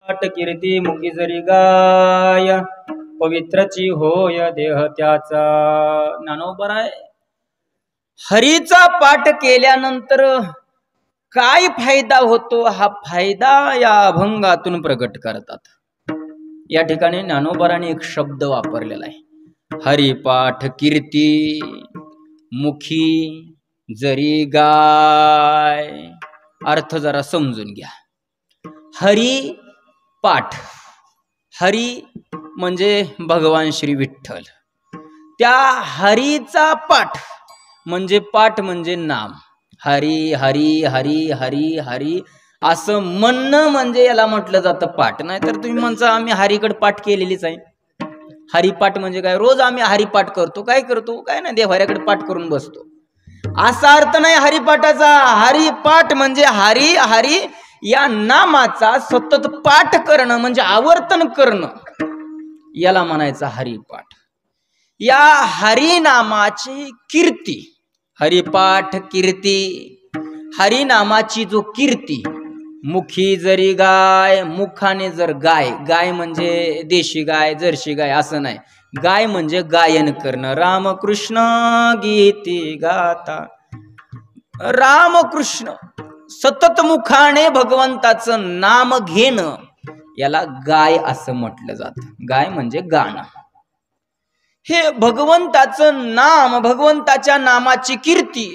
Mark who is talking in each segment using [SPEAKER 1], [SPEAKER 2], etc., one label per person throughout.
[SPEAKER 1] पाठ कीर्ती मुखी जरी गाय पवित्रची होय देह त्याचा. ज्ञानोबा आहे हरीचा पाठ केल्यानंतर काय फायदा होतो हा फायदा या अभंगातून प्रकट करतात. या ठिकाणी ज्ञानोबाराने एक शब्द वापरलेला आहे, हरिपाठ कीर्ती मुखी जरी गाय. अर्थ जरा समजून घ्या. हरी पाठ, हरी म्हणजे भगवान श्री विठ्ठल, त्या हरीचा पाठ म्हणजे पाठ म्हणजे नाम. हरी हरी हरी हरी हरी असं म्हणणं म्हणजे याला म्हटलं जातं पाठ. नाही तर तुम्ही म्हणता आम्ही हरीकडे पाठ केलेलीच आहे. हरिपाठ म्हणजे काय? रोज आम्ही हरिपाठ करतो. काय करतो? काय नाही, देवाऱ्याकडे पाठ करून बसतो, असा अर्थ नाही हरिपाठाचा. हरिपाठ म्हणजे हरी हरी या नामाचा सतत पाठ करणं म्हणजे आवर्तन करणं, याला म्हणायचं हरिपाठ. या हरिनामाची कीर्ती, हरिपाठ कीर्ती, हरिनामाची जो कीर्ती. मुखी जरी गाय, मुखाने जर गाय, गाय म्हणजे देशी गाय जर्सी गाय असं नाही, गाय म्हणजे गायन करणं. रामकृष्ण गीती गाता, रामकृष्ण सतत मुखाने भगवंताचं नाम घेणं याला गाय असं म्हटलं जातं. गाय म्हणजे गाणं. हे भगवंताचं नाम, भगवंताच्या नामाची कीर्ती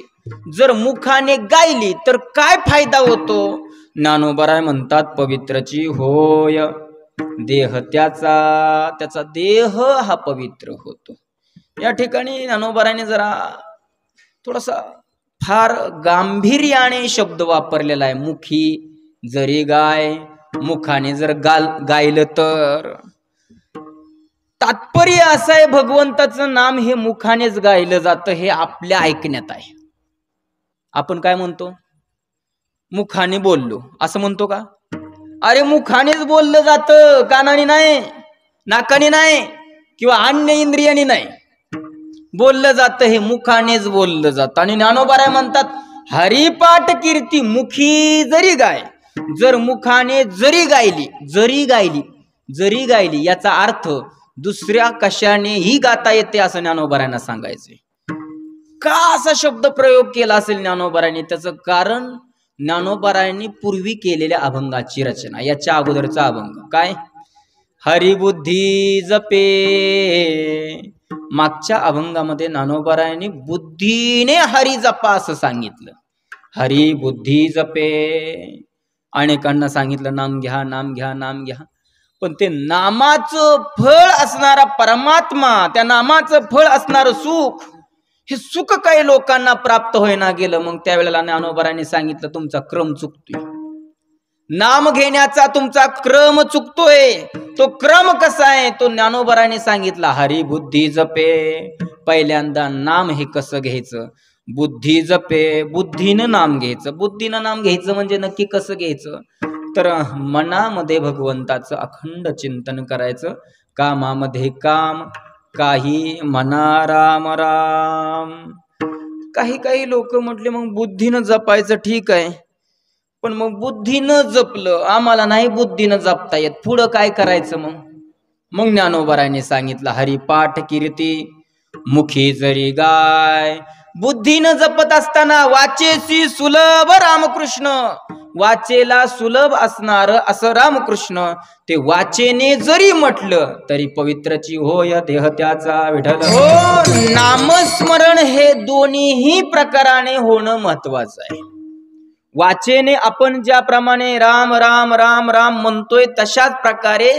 [SPEAKER 1] जर मुखाने गायली तर काय फायदा होतो? ज्ञानोबा म्हणतात पवित्रची होय देह त्याचा, त्याचा देह हा पवित्र होतो. या ठिकाणी ज्ञानोबाने जरा थोडासा फार गांभीर्याने शब्द वापरलेला आहे. मुखी जरी गाय, मुखाने जर गायलं तर. तात्पर्य असं आहे, भगवंताचं नाम हे मुखानेच गायलं जातं हे आपल्या ऐकण्यात आहे. आपण काय म्हणतो? मुखाने बोललो असं म्हणतो का? अरे मुखानेच बोललं जातं, कानाने नाही, नाकाने नाही, किंवा अन्य इंद्रियाने नाही. बोललं जातं हे मुखानेच बोललं जातं. आणि ज्ञानोबा म्हणतात हरिपाठ कीर्ती मुखी जरी गाय. जर मुखाने जरी गायली, जरी गायली, जरी गायली याचा अर्थ दुसऱ्या कशानेही गाता येते असं ज्ञानोबारांना सांगायचे. का असा शब्द प्रयोग केला असेल ज्ञानोबारांनी? त्याचं कारण ज्ञानोबारांनी पूर्वी केलेल्या अभंगाची रचना. याच्या अगोदरचा अभंग काय? हरिबुद्धी जपे. मागच्या अभंगामध्ये ज्ञानोबारांनी बुद्धीने हरी जपा असं सांगितलं. हरी बुद्धी जपे. अनेकांना सांगितलं नाम घ्या, नाम घ्या, नाम घ्या. पण ते नामाचं फळ असणारा परमात्मा, त्या नामाचं फळ असणारं सुख, हे सुख काही लोकांना प्राप्त होईना गेलं. मग त्यावेळेला ज्ञानोबारांनी सांगितलं तुमचा क्रम चुकतोय, नाम घेण्याचा तुमचा क्रम चुकतोय. तो क्रम कसा आहे तो ज्ञानोबारांनी सांगितला. हरी बुद्धी जपे. पहिल्यांदा नाम हे कसं घ्यायचं? बुद्धी जपे, बुद्धीनं नाम घ्यायचं. बुद्धीनं नाम घ्यायचं म्हणजे नक्की कसं घ्यायचं? तर मनामध्ये भगवंताचं अखंड चिंतन करायचं. कामामध्ये काम, काही मना राम राम. काही लोक म्हटले मग बुद्धीनं जपायचं ठीक आहे, पण मग बुद्धीनं जपलं, आम्हाला नाही बुद्धीनं जपता येत, पुढं काय करायचं? मग ज्ञानोबारांनी सांगितलं हरिपाठ कीर्ती मुखी जरी गाय. बुद्धीनं जपत असताना वाचेसी सुलभ रामकृष्ण, वाचेला सुलभ असणार असं रामकृष्ण, ते वाचेने जरी म्हटलं तरी पवित्रची होय देह त्याचा विठ्ठल. हो, नामस्मरण हे दोन्ही प्रकाराने होणं महत्वाचं आहे. वाचेने आपण ज्याप्रमाणे राम राम राम राम म्हणतोय, तशाच प्रकारे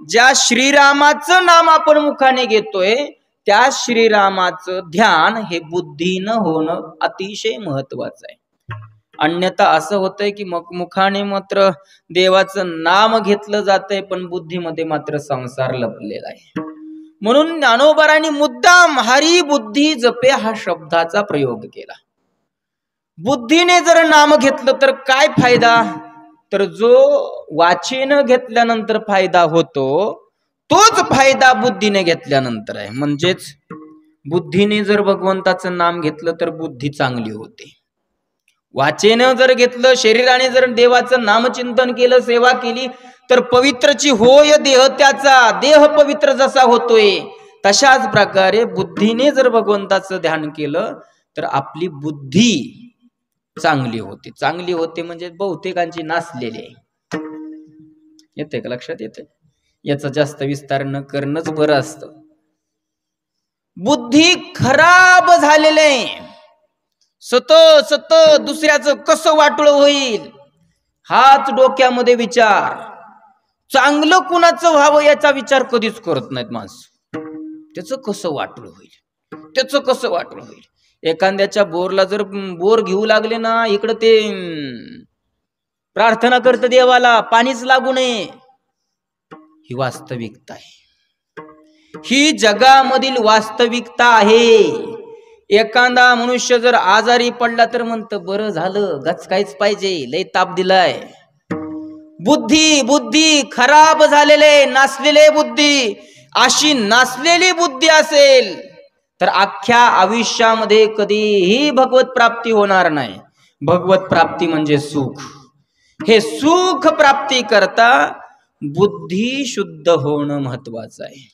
[SPEAKER 1] ज्या श्रीरामाचं नाम आपण मुखाने घेतोय त्या श्रीरामाचं ध्यान हे बुद्धीनं होणं अतिशय महत्वाचं आहे. अन्यथा असं होतंय की मुखाने मात्र देवाचं नाम घेतलं जातंय पण बुद्धीमध्ये मात्र संसार लपलेला आहे. म्हणून ज्ञानोबारांनी मुद्दाम हरी बुद्धी जपे हा शब्दाचा प्रयोग केला. बुद्धीने जर नाम घेतलं तर काय फायदा? तर जो वाचेनं घेतल्यानंतर फायदा होतो तोच फायदा बुद्धीने घेतल्यानंतर आहे. म्हणजेच बुद्धीने जर भगवंताचं नाम घेतलं तर बुद्धी चांगली होते, वाचेनं जर घेतलं, शरीराने जर देवाचं नामचिंतन केलं, सेवा केली, तर पवित्रची होय देह त्याचा, देह पवित्र जसा होतोय तशाच प्रकारे बुद्धीने जर भगवंताचं ध्यान केलं तर आपली बुद्धी चांगली होते. चांगली होते म्हणजे बहुतेकांची नासलेली आहे. येते का लक्षात? येते. याचा जास्त विस्तार न करणंच बरं असतं. बुद्धी खराब झालेले, सतत दुसऱ्याचं कसं वाटलं होईल हाच डोक्यामध्ये विचार. चांगलं कुणाचं व्हावं याचा विचार कधीच करत नाहीत माणसं. त्याचं कसं वाटलं होईल, त्याचं कसं वाटलं होईल. एखाद्याच्या बोरला जर बोर घेऊ लागले ना, इकडं ते प्रार्थना करतं देवाला पाणीच लागू नये. ही वास्तविकता आहे, ही जगामधील वास्तविकता आहे. एखादा मनुष्य जर आजारी पडला तर म्हणतं बरं झालं, गचकायच पाहिजे, लय ताप दिलाय. बुद्धी खराब झालेले, नासलेले बुद्धी. अशी नासलेली बुद्धी असेल तर अख्ख्या आयुष्यामध्ये कधीही भगवत प्राप्ती होणार नाही. भगवत प्राप्ती म्हणजे सुख. हे सुख प्राप्ती करता बुद्धी शुद्ध होणं महत्वाचं आहे.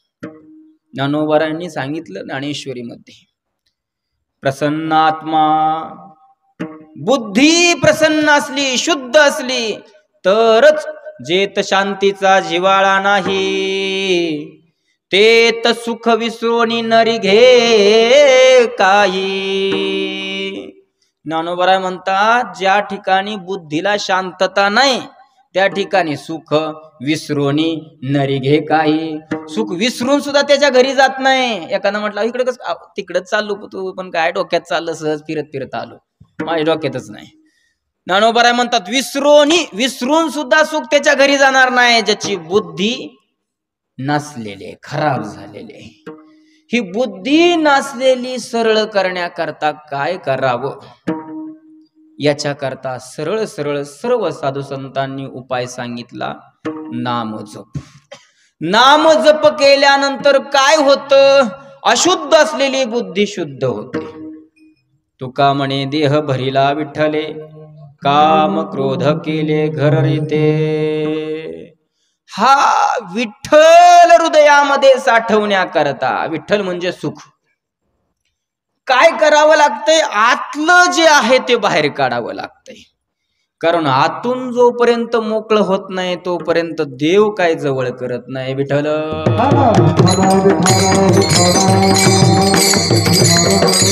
[SPEAKER 1] ज्ञानोबांनी सांगितलं ज्ञानेश्वरी मध्ये, प्रसन्नात्मा, बुद्धी प्रसन्न असली, शुद्ध असली तरच जेत शांतीचा जिवाळा नाही, तेत सुख विसरोनी नरी घे काही. ज्ञानोबा म्हणतात, ज्या ठिकाणी बुद्धीला शांतता नाही त्या ठिकाणी सुख विसरोनी नरी घे काही. सुख विसरून सुद्धा त्याच्या घरी जात नाही. एखादा म्हटलं इकडे कसं तिकडच चाललो तू, पण काय डोक्यात चाललं, सहज फिरत आलो, माझ्या डोक्यातच नाही. ज्ञानोबा म्हणतात, विसरून सुद्धा सुख त्याच्या घरी जाणार नाही ज्याची बुद्धी नासलेली, खराब झालेली. ही बुद्धी नासलेली सरळ करण्याकरता काय करावं याच्याकरता सरळ सर्व साधू संतांनी उपाय सांगितला, नाम जप. नाम जप केल्यानंतर काय होतं? अशुद्ध असलेली बुद्धी शुद्ध होते. तुका म्हणे देह भरिला विठ्ठले, काम क्रोध केले घर रीते. हा विठ्ठल हृदयामध्ये साठवण्याकरता, विठ्ठल म्हणजे सुख, काय करावं लागतंय? आतलं जे आहे ते बाहेर काढावं लागतंय. कारण आतून जोपर्यंत मोकळं होत नाही तोपर्यंत देव काय जवळ करत नाही. विठ्ठल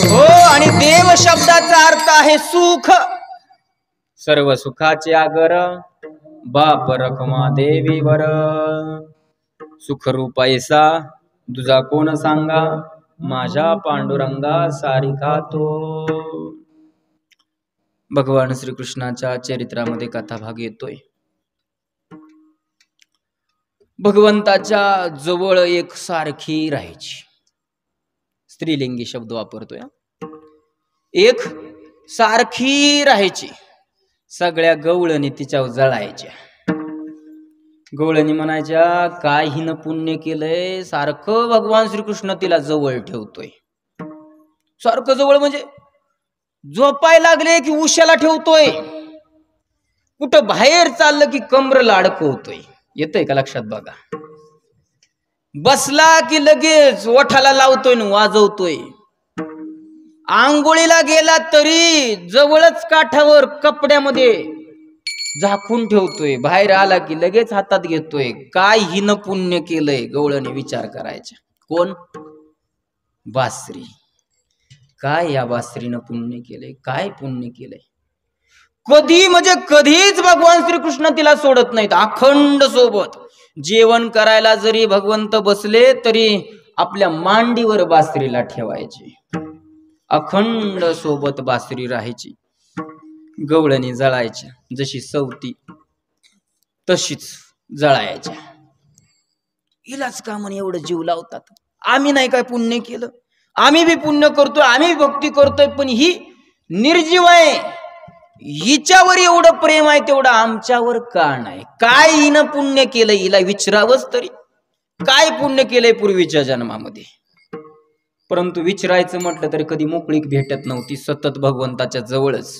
[SPEAKER 1] हो. आणि देव शब्दाचा अर्थ आहे सुख. सर्व सुखाचे आगर बाप रखमा देवीवर, सुखरूप ऐसा तुझा कोण सांगा, माझ्या पांडुरंगा सारिका तो. भगवान श्रीकृष्णाच्या चरित्रामध्ये कथाभाग येतोय. भगवंताच्या जवळ एक सारखी राहायची, स्त्रीलिंगी शब्द वापरतोय. एक सारखी राहायची. सगळ्या गवळणी तिच्यावर जळायच्या. गवळणी म्हणायच्या, काय हिनं पुण्य केलंय, सारखं भगवान श्रीकृष्ण तिला जवळ ठेवतोय. सारखं जवळ म्हणजे झोपाय लागले की उशाला ठेवतोय, कुठं बाहेर चाललं की कमर लाडकवतोय. येतंय का लक्षात? बघा, बसला की लगेच ओठाला लावतोय न वाजवतोय. आंघोळीला गेला तरी जवळच काठावर कपड्यामध्ये झाकून ठेवतोय, बाहेर आला की लगेच हातात घेतोय. काय हिनं पुण्य केलंय? गवळणी विचार करायच्या. कोण? बासरी. काय या बासरीनं पुण्य केलंय? काय पुण्य केलंय? कधी म्हणजे कधीच भगवान श्रीकृष्ण तिला सोडत नाहीत. अखंड सोबत जेवण करायला जरी भगवंत बसले तरी आपल्या मांडीवर बासरीला ठेवायचे. अखंड सोबत बासरी राहायची. गवळणी जळायच्या, जशी सवती तशीच जळायच्या. हिलाच का म्हणे एवढं जीव लावतात? आम्ही नाही काय पुण्य केलं? आम्ही बी पुण्य करतोय, आम्ही भक्ती करतोय, पण ही निर्जीव आहे, हिच्यावर एवढं प्रेम आहे तेवढं आमच्यावर का नाही? काय हिनं पुण्य केलं? हिला विचारावंच तरी, काय पुण्य केलंय पूर्वीच्या जन्मामध्ये? परंतु विचारायचं म्हटलं तरी कधी मोकळीक भेटत नव्हती. सतत भगवंताच्या जवळच.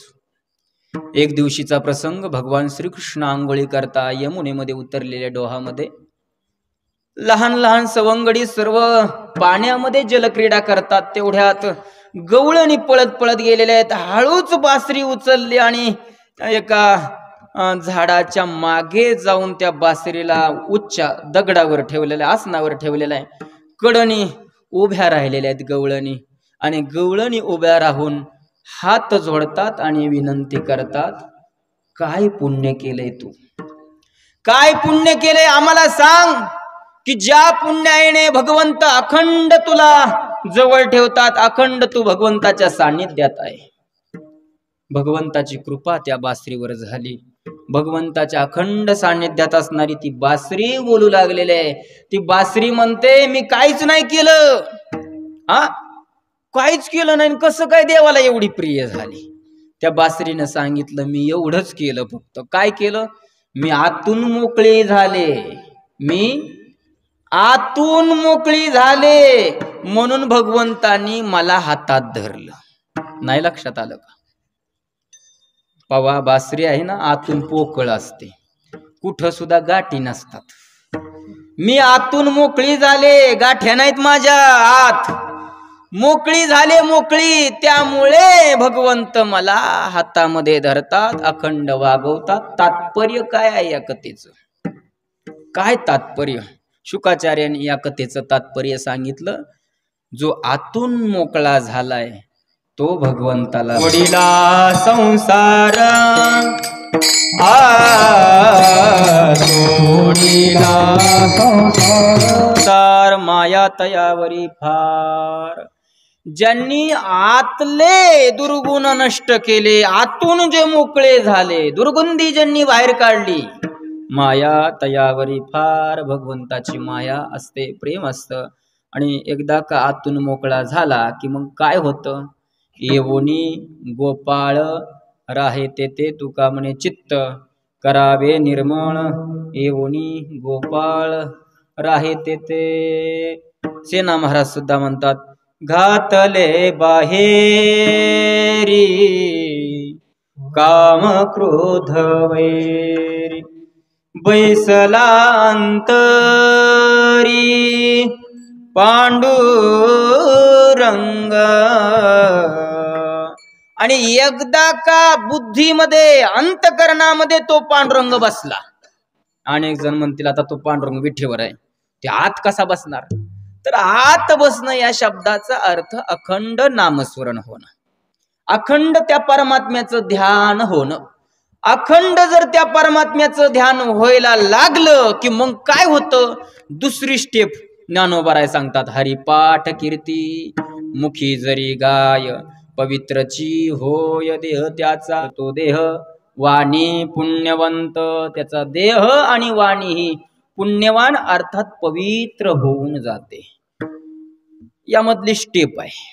[SPEAKER 1] एक दिवशीचा प्रसंग, भगवान श्रीकृष्ण आंघोळी करता यमुनेमध्ये उतरलेल्या डोहामध्ये लहान लहान सवंगडी सर्व पाण्यामध्ये जलक्रीडा करतात. तेवढ्यात गवळणी पळत पळत गेलेल्या आहेत. हळूच बासरी उचलली आणि एका झाडाच्या मागे जाऊन त्या बासरीला उच्च दगडावर ठेवलेल्या, आसनावर ठेवलेला आहे. कडणी उभ्या राहिलेल्या आहेत गवळणी, आणि गवळणी उभ्या राहून हात जोडतात आणि विनंती करतात, काय पुण्य केलंय तू, काय पुण्य केलंय आम्हाला सांग, की ज्या पुण्याने भगवंत अखंड तुला जवळ ठेवतात, अखंड तू भगवंताच्या सान्निध्यात आहे. भगवंताची कृपा त्या बासरीवर झाली. भगवंताच्या अखंड सान्निध्यात असणारी ती बासरी बोलू लागलेली आहे. ती बासरी म्हणते, मी काहीच नाही केलं, काहीच केलं नाही, कसं काय देवाला एवढी प्रिय झाली. त्या बासरीनं सांगितलं, मी एवढंच केलं, फक्त काय केलं, मी आतून मोकळे झाले, मी आतून मोकळी झाले, म्हणून भगवंतानी मला हातात धरलं. नाही लक्षात आलं का? पवा बासरी आहे ना, आतून पोकळ असते, कुठं सुद्धा गाठी नसतात. मी आतून मोकळी झाले, गाठ्या नाहीत माझ्या आत, मोकळी झाले, मोकळी, त्यामुळे भगवंत मला हातामध्ये धरतात, अखंड वागवतात. तात्पर्य काय आहे या कथेचं? काय तात्पर्य? शुकाचार्यांनी या कथेचं तात्पर्य सांगितलं, जो आतून मोकळा झालाय तो भगवंताला वडिला संसार संसार माया तयावरी फार. ज्यांनी आतले दुर्गुण नष्ट केले, आतून जे मोकळे झाले, दुर्गुंधी ज्यांनी बाहेर काढली, माया तयावरी फार. भगवंताची माया असते, प्रेम असतं. आणि एकदा का आतून मोकळा झाला की मग काय होतं, येवोनी गोपाळ राहे तेथे तुका म्हणे चित्त करावे निर्मळ. येवोनी गोपाळ राहे तेथे. सेना महाराज सुद्धा म्हणतात, घातले बाहेरी काम क्रोध वैरी, बैसला अंतरी पांडुरंग. आणि एकदा का बुद्धीमध्ये, अंतकरणामध्ये तो पांडुरंग बसला. अनेक जण म्हणतील आता तो पांडुरंग विठेवर आहे, ते आत कसा बसणार? तर आत बसणं या शब्दाचा अर्थ अखंड नामस्मरण होणं, अखंड त्या परमात्म्याचं ध्यान होणं. अखंड जर त्या परमात्म्याचं ध्यान व्हायला लागलं की मग काय होतं, दुसरी स्टेप ज्ञानोबराय सांगतात, हरिपाठ कीर्ती मुखी जरी गाय, पवित्रची होय देह त्याचा, तो देह वाणी पुण्यवंत, त्याचा देह आणि वाणी ही पुण्यवान अर्थात पवित्र होऊन जाते. यामधली स्टेप आहे.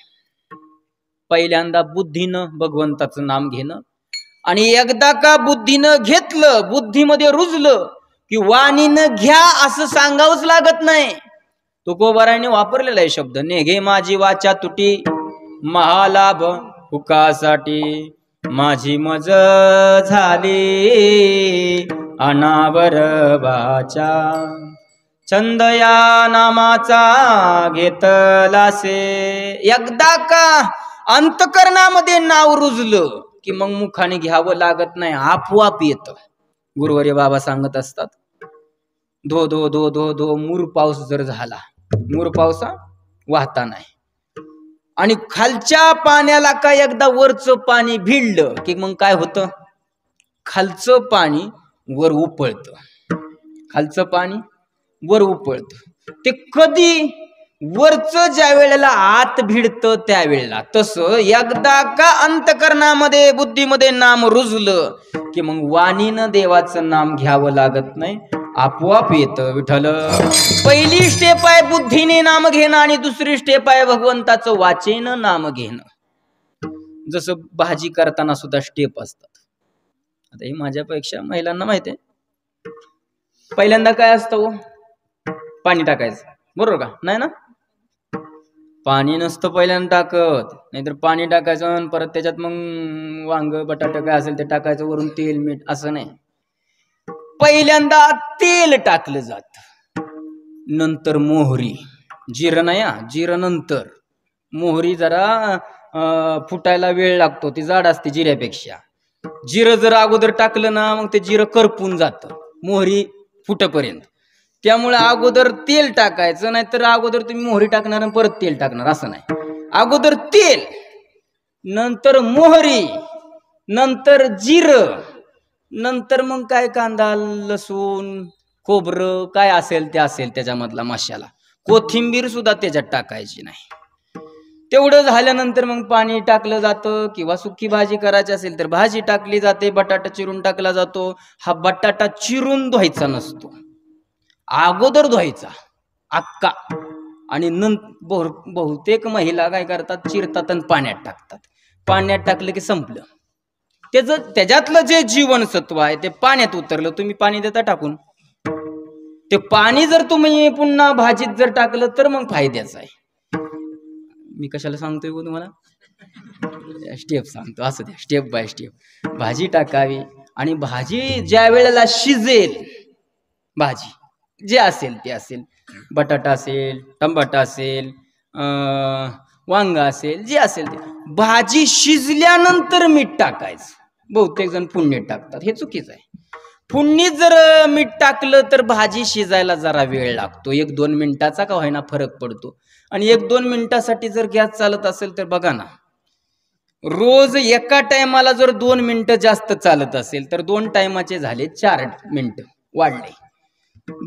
[SPEAKER 1] पहिल्यांदा बुद्धीनं भगवंताचं नाम घेणं, आणि एकदा का बुद्धीनं घेतलं, बुद्धीमध्ये रुजलं की वाणीनं घ्या असं सांगावंच लागत नाही. तुकोबारायने वापरलेला आहे शब्द, नेघे माझी वाचा तुटी, महालाभ हुकासाठी, माझी मज झाली अनावर वाचा, छंद या नामाचा घेतलासे. एकदा का अंतकरणामध्ये नाव रुजलं की मग मुखाने घ्यावं लागत नाही, आपोआप येतं. गुरुवर्य बाबा सांगत असतात, धो धो धो धो धो मूर पाऊस जर झाला, मूर पावसा वाहता नाही, आणि खालच्या पाण्याला का एकदा वरचं पाणी भिडलं की मग काय होतं, खालचं पाणी वर उपळतं, खालचं पाणी वर उपळतं. ते कधी वरचं ज्या वेळेला आत भिडतं त्यावेळेला. तसं एकदा का अंतकरणामध्ये बुद्धीमध्ये नाम रुजलं की मग वाणीनं देवाचं नाम घ्यावं लागत नाही, आपोआप येतं विठ्ठल. पहिली स्टेप आहे बुद्धीने नाम घेणं, आणि दुसरी स्टेप आहे भगवंताचं वाचेनं नाम घेणं. जसं भाजी करताना सुद्धा स्टेप असतात. आता हे माझ्यापेक्षा महिलांना माहिती आहे. पहिल्यांदा काय असतं, पाणी टाकायचं, बरोबर का? नाही ना, पाणी नसतं पहिल्यांदा टाकत, नाहीतर पाणी टाकायचं आणि परत त्याच्यात मग वांग बटाटा काय असेल ते टाकायचं, वरून तेल मीठ, असं नाही. पहिल्यांदा तेल टाकलं जात, नंतर मोहरी, जिरं नाही, जिरं नंतर. मोहरी जरा फुटायला वेळ लागतो, ती जाड असते जिऱ्यापेक्षा. जिरं जर अगोदर टाकलं ना मग ते जिरं करपून जातं मोहरी फुटपर्यंत. त्यामुळे अगोदर तेल टाकायचं, नाहीतर अगोदर तुम्ही मोहरी टाकणार आणि परत तेल टाकणार असं नाही. अगोदर तेल, नंतर मोहरी, नंतर जिरं, नंतर मग काय कांदा लसूण खोबरं काय असेल ते असेल त्याच्यामधला मसाला, कोथिंबीर सुद्धा त्याच्यात टाकायची नाही. तेवढं झाल्यानंतर मग पाणी टाकलं जातं, किंवा सुकी भाजी करायची असेल तर भाजी टाकली जाते, बटाटा चिरून टाकला जातो. हा बटाटा चिरून धुवायचा नसतो, अगोदर धुवायचा अक्का, आणि बहुतेक महिला काय करतात, चिरतात आणि पाण्यात टाकतात. पाण्यात टाकलं की संपलं, त्याच्यातलं जे जीवनसत्व आहे ते पाण्यात उतरलं. तुम्ही पाणी देता टाकून, ते पाणी जर तुम्ही पुन्हा भाजीत जर टाकलं तर मग फायद्याचं आहे. मी कशाला सांगतोय तुम्हाला, स्टेप सांगतो, असं द्या, स्टेप बाय स्टेप. भाजी टाकावी, आणि भाजी ज्या वेळेला शिजेल, भाजी जे असेल ते असेल, बटाटा असेल, टमाटा असेल, वांग असेल, जे असेल ते, भाजी शिजल्यानंतर मीठ टाकायचं. बहुतेक जण फोडणीत टाकतात, हे चुकीचं आहे. फोडणीत जर मीठ टाकलं तर भाजी शिजायला जरा वेळ लागतो, 1-2 मिनिटाचा का होईना फरक पडतो. आणि 1-2 मिनिटासाठी जर गॅस चालत असेल तर बघा ना, रोज एका टायमाला जर 2 मिनिटं जास्त चालत असेल तर 2 टायमाचे झाले 4 मिनिटं वाढले.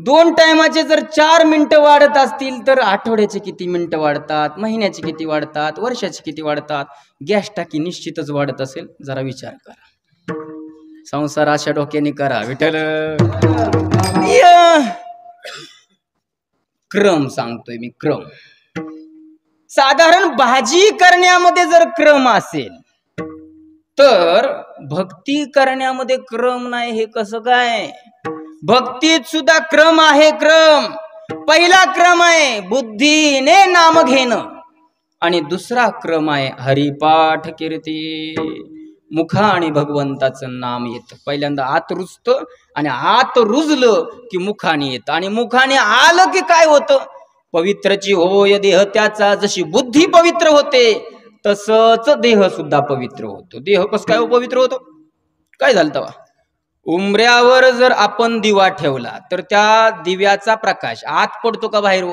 [SPEAKER 1] 2 टायमाचे जर 4 मिनिटं वाढत असतील तर आठवड्याचे किती मिनिटं वाढतात, महिन्याचे किती वाढतात, वर्षाचे किती वाढतात. गॅस टाकी निश्चितच वाढत असेल, जरा विचार करा. संसार अशा डोक्याने करा. विठ्ठल क्रम सांगतोय मी, क्रम. साधारण भाजी करण्यामध्ये जर क्रम असेल तर भक्ती करण्यामध्ये क्रम नाही, हे कसं काय? भक्तीत सुद्धा क्रम आहे. क्रम, पहिला क्रम आहे बुद्धीने नाम घेणं, आणि दुसरा क्रम आहे हरिपाठ कीर्ती. मुखाने भगवंताचं नाम येतं. पहिल्यांदा आत रुजतं, आणि आत रुजलं की मुखाने येतं, आणि मुखाने आलं की काय होतं, पवित्रची होय देह त्याचा. जशी बुद्धी पवित्र होते तसंच देह सुद्धा पवित्र होतो. देह कसं काय पवित्र होतो? काय झालं तेव्हा, उंबऱ्यावर जर आपण दिवा ठेवला तर त्या दिव्याचा प्रकाश आत पडतो का बाहेर?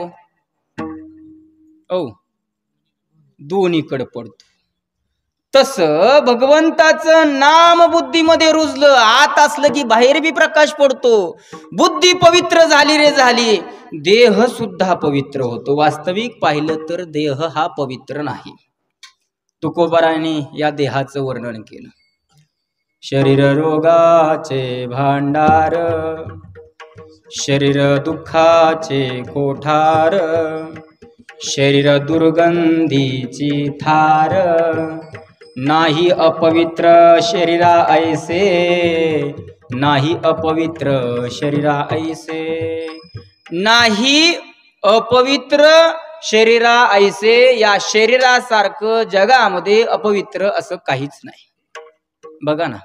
[SPEAKER 1] हो, दोन्हीकडे पडतो. तसं भगवंताचं नाम बुद्धीमध्ये रुजलं, आत असलं की बाहेर बी प्रकाश पडतो. बुद्धी पवित्र झाली रे झाली, देह सुद्धा पवित्र होतो. वास्तविक पाहिलं तर देह हा पवित्र नाही. तुकोबाराने या देहाचं वर्णन केलं. शरीर रोगाचे भांडार, शरीर दुःखाचे कोठार, शरीर दुर्गंधीची थार, नाही अपवित्र शरीरा ऐसे, नाही अपवित्र शरीरा ऐसे. नाही अपवित्र शरीरा ऐसे, या शरीरासारखं जगामध्ये अपवित्र असं काहीच नाही. बघा ना,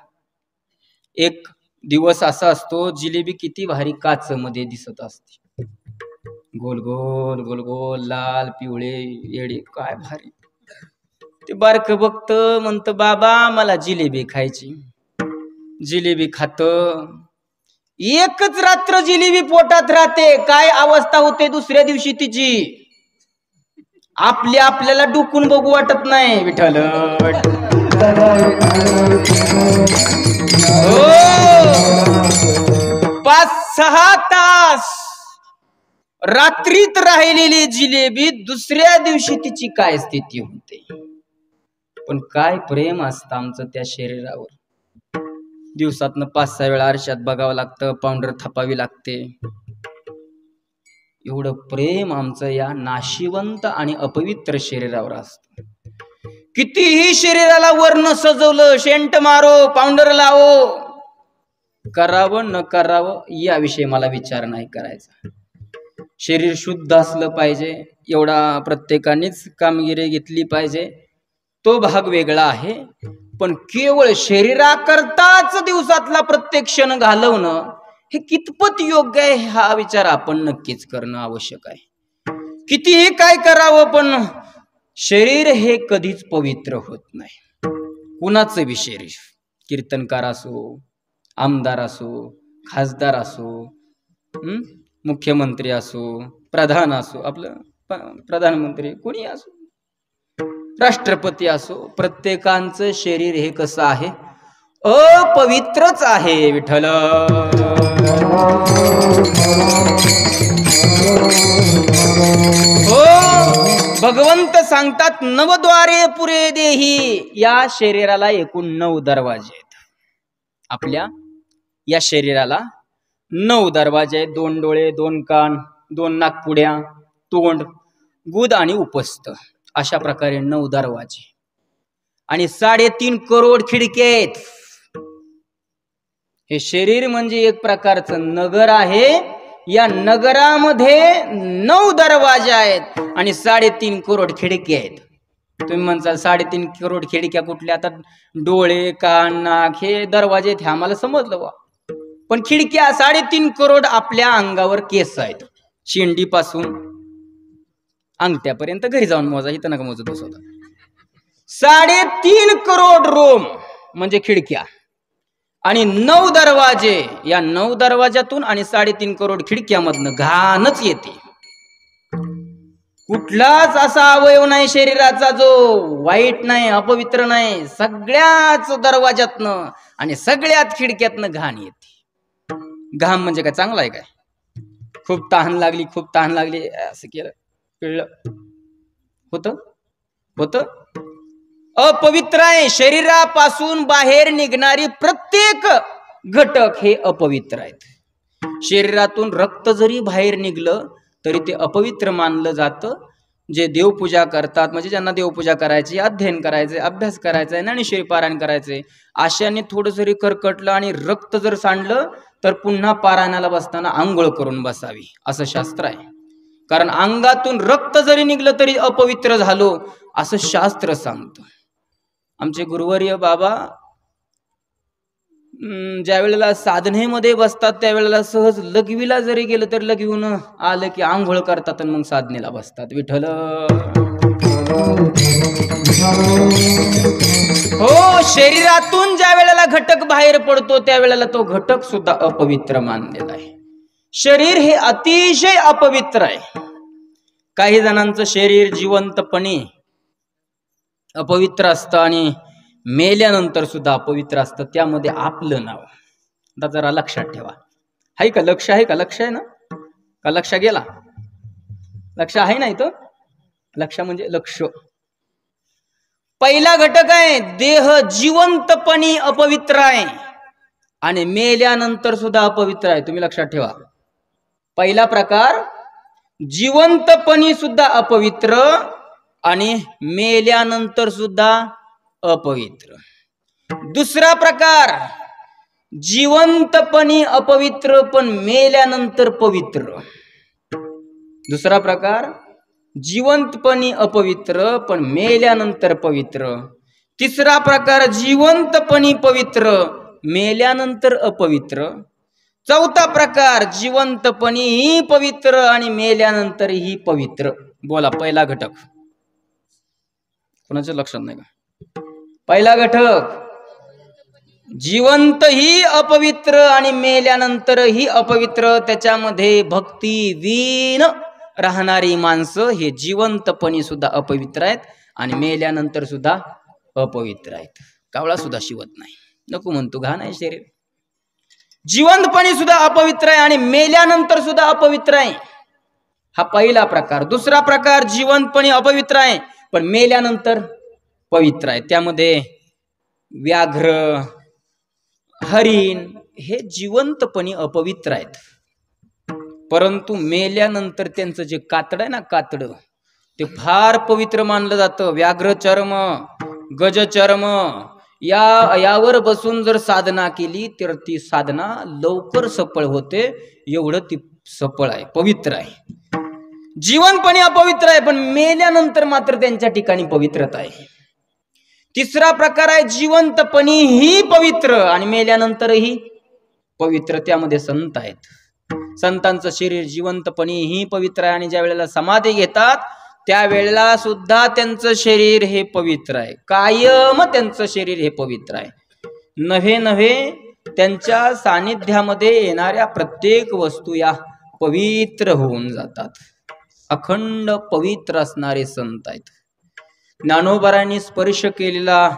[SPEAKER 1] एक दिवस असा असतो, जिलेबी किती भारी काच मध्ये दिसत असते, गोल गोल गोल गोल, लाल पिवळे येडे, काय भारी. ते बारक बघत, म्हणत बाबा मला जिलेबी खायची. जिलेबी खात, एकच रात्र जिलेबी पोटात राहते, काय अवस्था होते दुसऱ्या दिवशी तिची, आपल्याला डुकून बघू वाटत नाही. विठ्ठल, हो, 5-6 तास रात्रीत राहिलेली जिलेबी दुसऱ्या दिवशी तिची काय स्थिती होते. पण काय प्रेम असतं आमचं त्या शरीरावर. दिवसातनं 5-6 वेळा आरशात बघावं लागतं, पावडर थापावी लागते. एवढं प्रेम आमचं या नाशिवंत आणि अपवित्र शरीरावर असतं. कितीही शरीराला वर्ण सजवलं, शेंट मारो, पावडर लावो, करावं न करावं याविषयी मला विचार नाही करायचा. शरीर शुद्ध असलं पाहिजे, एवढा प्रत्येकानेच कामगिरी घेतली पाहिजे, तो भाग वेगळा आहे. पण केवळ शरीराकरताच दिवसातला प्रत्येक क्षण घालवणं हे कितपत योग्य आहे हा विचार आपण नक्कीच करणं आवश्यक आहे. कितीही काय करावं पण शरीर हे कधीच पवित्र होत नाही. कुणाचं बी शरीर, कीर्तनकार असो, आमदार असो, खासदार असो, मुख्यमंत्री असो, प्रधान असो, आपलं प्रधानमंत्री कोणी असो, राष्ट्रपती असो, प्रत्येकांचं शरीर हे कसं आहे, अपवित्रच आहे. विठ्ठल हो, भगवंत सांगतात नवद्वारे पुरे देही. या शरीराला एकूण 9 दरवाजे आहेत. आपल्या या शरीराला 9 दरवाजे आहेत. 2 डोळे, 2 कान, 2 नाकपुड्या, तोंड, गुद आणि उपस्थ, अशा प्रकारे 9 दरवाजे आणि 3.5 करोड खिडक्या आहेत. हे शरीर म्हणजे एक प्रकारचं नगर आहे. या नगरामध्ये 9 दरवाजे आहेत आणि 3.5 करोड खिडक्या आहेत. तुम्ही म्हणसाल 3.5 करोड खिडक्या कुठल्या? आता डोळे, कान, नाक हे दरवाजे आहेत, हे आम्हाला समजलं बा. पण खिडक्या 3.5 करोड आपल्या अंगावर केस आहेत. शेंडीपासून अंगठ्यापर्यंत घरी जाऊन मोजा, इथं नका मोजत बसवता. 3.5 करोड रोम म्हणजे खिडक्या आणि 9 दरवाजे. या 9 दरवाजातून आणि 3.5 करोड खिडक्यामधनं घाणच येते. कुठलाच असा अवयव नाही शरीराचा जो वाईट नाही, अपवित्र नाही. सगळ्याच दरवाजातनं आणि सगळ्यात खिडक्यातनं घाण येते. घाम म्हणजे काय चांगला आहे काय? खूप तहान लागली, खूप तहान लागली, असं केलं पिळलं होतं. अपवित्र आहे. शरीरापासून बाहेर निघणारी प्रत्येक घटक हे अपवित्र आहेत. शरीरातून रक्त जरी बाहेर निघलं तरी ते अपवित्र मानलं जातं. जे देवपूजा करतात, म्हणजे ज्यांना देवपूजा करायची, अध्ययन करायचे, अभ्यास करायचा आहे, ज्ञानेश्वरी पारायण करायचे, अशाने थोडं जरी करकटलं आणि रक्त जर सांडलं तर पुन्हा पारायणाला बसताना आंघोळ करून बसावी असं शास्त्र आहे. कारण अंगातून रक्त जरी निघलं तरी अपवित्र झालो असं शास्त्र सांगतं. आमचे गुरुवर्य बाबा ज्या वेळेला साधनेमध्ये बसतात त्यावेळेला सहज लघवीला जरी गेलं तर लघवीहून आलं की आंघोळ करतात आणि मग साधनेला बसतात. विठ्ठल हो, शरीरातून ज्या वेळेला घटक बाहेर पडतो त्यावेळेला तो घटक सुद्धा अपवित्र मानलेला आहे. शरीर हे अतिशय अपवित्र आहे. काही जणांचं शरीर जिवंतपणे अपवित्र असतं आणि मेल्यानंतर सुद्धा अपवित्र असतं. त्यामध्ये आपलं नाव. आता जरा लक्षात ठेवा. आहे का? लक्ष आहे का? लक्ष आहे ना? का लक्ष गेला? लक्ष आहे ना इथं? लक्ष म्हणजे लक्ष. पहिला घटक आहे देह जिवंतपणी अपवित्र आहे आणि मेल्यानंतर सुद्धा अपवित्र आहे. तुम्ही लक्षात ठेवा. पहिला प्रकार जिवंतपणी सुद्धा अपवित्र आणि मेल्यानंतर सुद्धा अपवित्र. दुसरा प्रकार जिवंतपणी अपवित्र पण मेल्यानंतर पवित्र. दुसरा प्रकार जिवंतपणी अपवित्र पण मेल्यानंतर पवित्र. तिसरा प्रकार जिवंतपणी पवित्र मेल्यानंतर अपवित्र. चौथा प्रकार जिवंतपणीही पवित्र आणि मेल्यानंतरही पवित्र. बोला पहिला घटक. कोणाच्या लक्षात नाही का? पहिला घटक जिवंतही अपवित्र आणि मेल्यानंतरही अपवित्र. त्याच्यामध्ये भक्ती वीन राहणारी माणसं हे जिवंतपणी सुद्धा अपवित्र आहेत आणि मेल्यानंतर सुद्धा अपवित्र आहेत. कावळा सुद्धा शिवत नाही, नको म्हणतो, घाण आहे शरीर. जिवंतपणी सुद्धा अपवित्र आहे आणि मेल्यानंतर सुद्धा अपवित्र आहे. हा पहिला प्रकार. दुसरा प्रकार जिवंतपणी अपवित्र आहे पण मेल्यानंतर पवित्र आहे. त्यामध्ये व्याघ्र, हरिण हे जिवंतपणी अपवित्र आहेत, परंतु मेल्यानंतर त्यांचं जे कातड आहे ना, कातड, ते फार पवित्र मानलं जातं. व्याघ्र चर्म, गज चर्म यावर बसून जर साधना केली तर ती साधना लवकर सफळ होते. एवढं ती सफळ आहे, पवित्र आहे. जीवनपणी अपवित्र आहे, पण मेल्यानंतर मात्र त्यांच्या ठिकाणी पवित्रता आहे. तिसरा प्रकार आहे जिवंतपणीही पवित्र आणि मेल्यानंतरही पवित्र. त्यामध्ये संत आहेत. संतांचं शरीर जिवंतपणीही पवित्र आहे आणि ज्या वेळेला समाधी घेतात त्यावेळेला सुद्धा त्यांचं शरीर हे पवित्र आहे. कायम त्यांचं शरीर हे पवित्र आहे. नव्हे नव्हे त्यांच्या सानिध्यामध्ये येणाऱ्या प्रत्येक वस्तू या पवित्र होऊन जातात. अखंड पवित्र असणारे संत आहेत. ज्ञानोबारांनी स्पर्श केलेला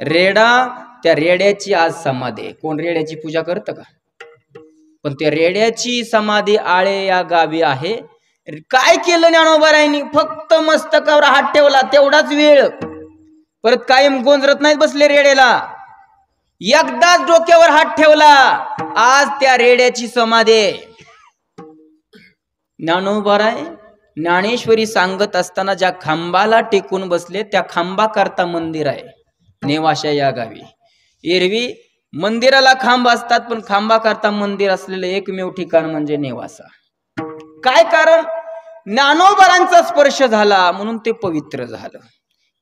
[SPEAKER 1] रेडा, त्या रेड्याची आज समाधी आहे. कोण रेड्याची पूजा करतं का? पण त्या रेड्याची समाधी आळे या गावी आहे. काय केलं ज्ञानोबारांनी? फक्त मस्तकावर हात ठेवला तेवढाच वेळ, परत कायम गोंजरत नाहीत बसले रेड्याला. एकदाच डोक्यावर हात ठेवला, आज त्या रेड्याची समाधी आहे. ज्ञानोबाराय ज्ञानेश्वरी सांगत असताना ज्या खांबाला टेकून बसले त्या खांबा करता मंदिर आहे नेवाशा या गावी. एरवी मंदिराला खांब असतात, पण खांबा करता मंदिर असलेलं एकमेव ठिकाण म्हणजे नेवासा. काय कारण? ज्ञानोबारांचा स्पर्श झाला म्हणून ते पवित्र झालं.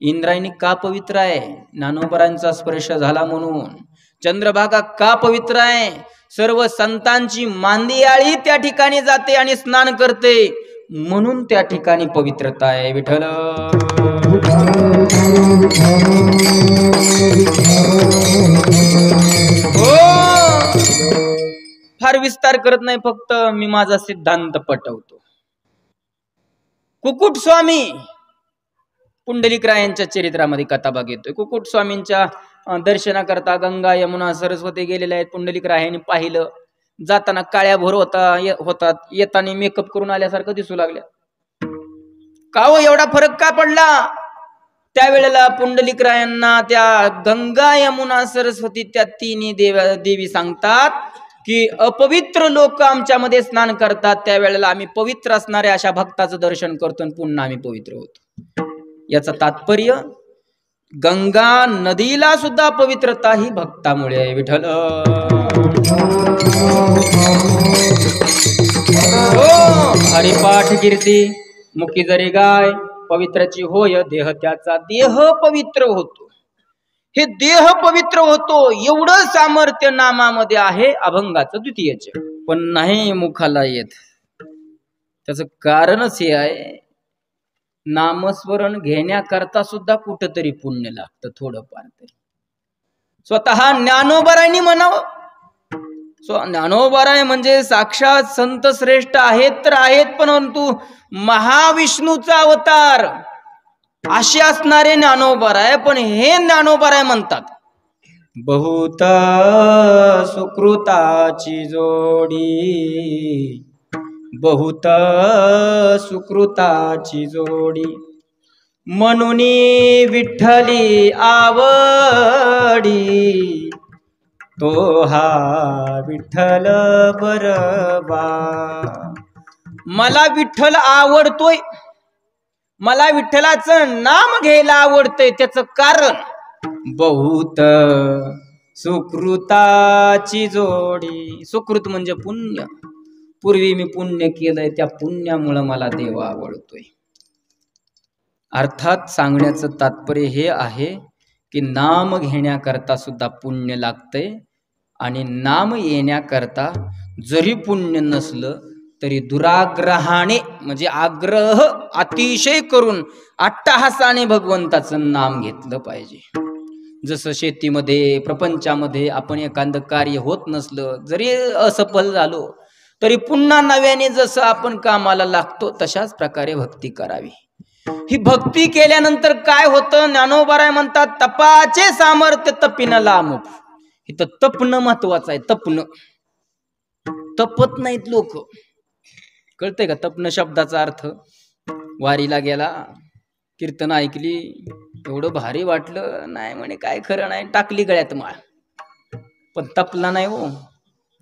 [SPEAKER 1] इंद्रायणी का पवित्र आहे? ज्ञानोबारांचा स्पर्श झाला म्हणून. चंद्रभागा का पवित्र आहे? सर्व संतांची मांदियाळी त्या ठिकाणी जाते आणि स्नान करते म्हणून त्या ठिकाणी पवित्रता आहे. विठ्ठल हो. फार विस्तार करत नाही, फक्त मी माझा सिद्धांत पटवतो. कुकुट स्वामी पुंडलिकरायांच्या चरित्रामध्ये कथाभाग येतोय. कुकुट स्वामींच्या दर्शनाकरता गंगा यमुना सरस्वती गेलेल्या आहेत. पुंडलिकरायांनी पाहिलं, जाताना काळ्या भोर होतात, येताना मेकअप करून आल्यासारखं दिसू लागल्या. का हो एवढा फरक का पडला? त्यावेळेला पुंडलिकरायांना त्या गंगा यमुना सरस्वती त्या तिन्ही देवी सांगतात की अपवित्र लोक आमच्यामध्ये स्नान करतात, त्यावेळेला आम्ही पवित्र असणाऱ्या अशा भक्ताचं दर्शन करतो आणि पुन्हा आम्ही पवित्र होतो. याचं तात्पर्य गंगा नदीला सुद्धा पवित्रता ही भक्तामुळे आहे. विठ्ठल हरिपाठ कीर्ती मुखी जरी गाय पवित्राची होय देह, त्याचा देह पवित्र होतो. हे देह पवित्र होतो एवढं सामर्थ्य नामामध्ये आहे अभंगाचं द्वितीयच, पण नाही मुखाला येत. त्याचं कारणच हे आहे, नामस्मरण घेण्याकरता सुद्धा कुठंतरी पुण्य लागतं थोडंफार तरी. स्वतः ज्ञानोबारांनी म्हणावं, ज्ञानोबाराय म्हणजे साक्षात संत श्रेष्ठ आहेत तर आहेत, परंतु महाविष्णूचा अवतार असे असणारे ज्ञानोबाराय. पण हे ज्ञानोबाराय म्हणतात, बहुत सुकृताची जोडी, बहुत सुकृताची जोडी, म्हणून विठ्ठली आवडी, तो हा विठ्ठल बरबा. मला विठ्ठल आवडतोय, मला विठ्ठलाचं नाम घ्यायला आवडतंय. त्याचं कारण बहुत सुकृताची जोडी. सुकृत म्हणजे पुण्य. पूर्वी मी पुण्य केलंय, त्या पुण्यामुळं मला देव आवडतोय. अर्थात सांगण्याचं तात्पर्य हे आहे की नाम घेण्याकरता सुद्धा पुण्य लागतंय आणि नाम येण्याकरता जरी पुण्य नसलं तरी दुराग्रहाने म्हणजे आग्रह अतिशय करून अट्टहासाने भगवंताचं नाम घेतलं पाहिजे. जसं शेतीमध्ये प्रपंचामध्ये आपण एखादं कार्य होत नसलं जरी असफल झालो तरी पुन्हा नव्याने जसं आपण कामाला लागतो तशाच प्रकारे भक्ती करावी. ही भक्ती केल्यानंतर काय होतं? ज्ञानोबाराय म्हणतात, तपाचे सामर्थ्य तपिन लांब. इथं तपणं महत्वाचं आहे. तपणं, तपत नाहीत लोक. कळतंय का तपणं शब्दाचा अर्थ? वारीला गेला, कीर्तन ऐकली, एवढं भारी वाटलं, नाही म्हणे काय खरं नाही, टाकली गळ्यात माळ, पण तपला नाही हो.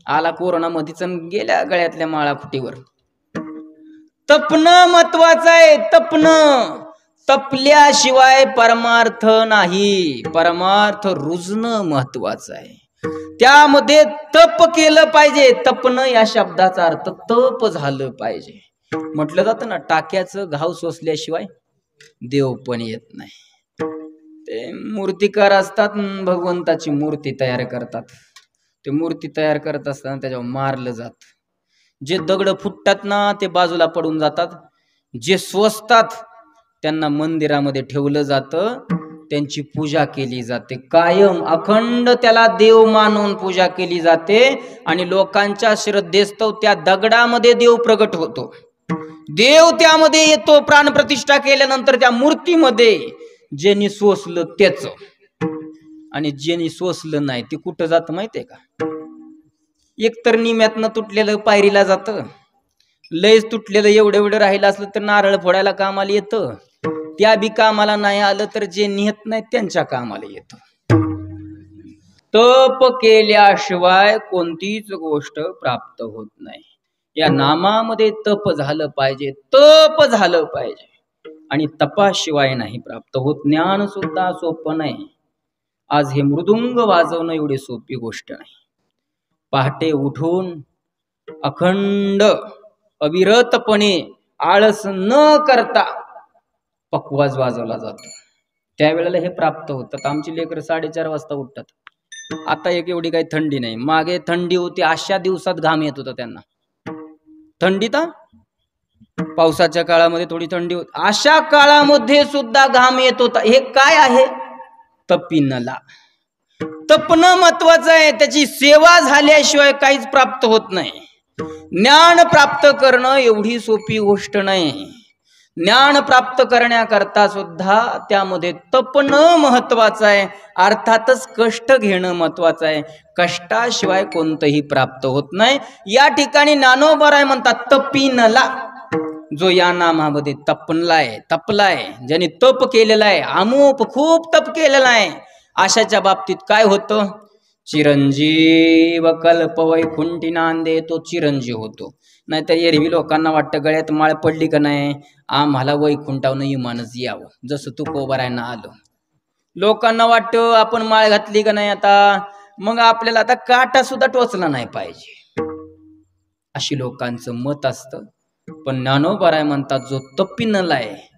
[SPEAKER 1] आला कोरोना मध्येच गेल्या गळ्यातल्या माळा फुटीवर. तपणं महत्वाचं आहे. तपणं, तपल्याशिवाय परमार्थ नाही. परमार्थ रुजणं महत्वाचं आहे. त्यामध्ये तप केलं पाहिजे. तपणं या शब्दाचा अर्थ तप झालं पाहिजे. म्हटलं जातं ना, टाक्याचं घाव सोसल्याशिवाय देव पण येत नाही. ते मूर्तिकार असतात, भगवंताची मूर्ती तयार करतात. ते मूर्ती तयार करत असताना त्याच्यावर मारलं जात. जे दगड फुटतात ना ते बाजूला पडून जातात, जे स्वसतात त्यांना मंदिरामध्ये ठेवलं जातं, त्यांची पूजा केली जाते. कायम अखंड त्याला देव मानून पूजा केली जाते आणि लोकांच्या श्रद्धेस्तव त्या दगडामध्ये देव प्रगट होतो. देव त्यामध्ये येतो. प्राणप्रतिष्ठा केल्यानंतर त्या मूर्तीमध्ये ज्यांनी सोसलं त्याच, आणि ज्यांनी सोसलं नाही ते कुठं जातं माहितीये का? एकतर निम्यातनं तुटलेलं पायरीला जातं, लयच तुटलेलं एवढं एवढं राहिलं असलं तर नारळ फोडायला कामाला येतं. त्या बी कामाला नाही आलं तर जे नेत नाही त्यांच्या कामाला येतं. तप केल्याशिवाय कोणतीच गोष्ट प्राप्त होत नाही. या नामामध्ये तप झालं पाहिजे, तप झालं पाहिजे, आणि तपाशिवाय नाही प्राप्त होत. ज्ञान सुद्धा सोपं नाही. आज हे मृदुंग वाजवणं एवढी सोपी गोष्ट नाही. पहाटे उठून अखंड अविरतपणे आळस न करता पखवाज वाजवला जातो. त्यावेळेला हे प्राप्त होतात. आमची लेकरं 4:30 वाजता उठतात. आता एक एवढी काही थंडी नाही, मागे थंडी होती, अशा दिवसात घाम येत होता त्यांना. थंडीत पावसाच्या काळामध्ये थोडी थंडी होती, अशा काळामध्ये सुद्धा घाम येत होता. हे काय आहे? तपिनला. तपणं महत्वाचं आहे. त्याची सेवा झाल्याशिवाय काहीच प्राप्त होत नाही. ज्ञान प्राप्त करणं एवढी सोपी गोष्ट नाही. ज्ञान प्राप्त करण्याकरता सुद्धा त्यामध्ये तपणं महत्वाचं आहे. अर्थातच कष्ट घेणं महत्वाचं आहे. कष्टाशिवाय कोणतंही प्राप्त होत नाही. या ठिकाणी ज्ञानोबराय म्हणतात तपिनला, जो या नामामध्ये तपलाय, ज्याने तप केलेला आहे, अमूप खूप तप केलेला आहे, अशाच्या बाबतीत काय होतं? चिरंजीव कल्प वैकुंठी नांदे, तो चिरंजीव होतो. नाहीतर एरवी लोकांना वाटतं गळ्यात माळ पडली का नाही, आम्हाला वैकुंठावनं इमानच यावं, जसं तुकोबारायनं आलं. लोकांना वाटतं आपण माळ घातली का नाही आता, मग आपल्याला आता काटा सुद्धा टोचला नाही पाहिजे, अशी लोकांचं मत असतं. पण ज्ञानोबराय म्हणतात जो तपिनला आहे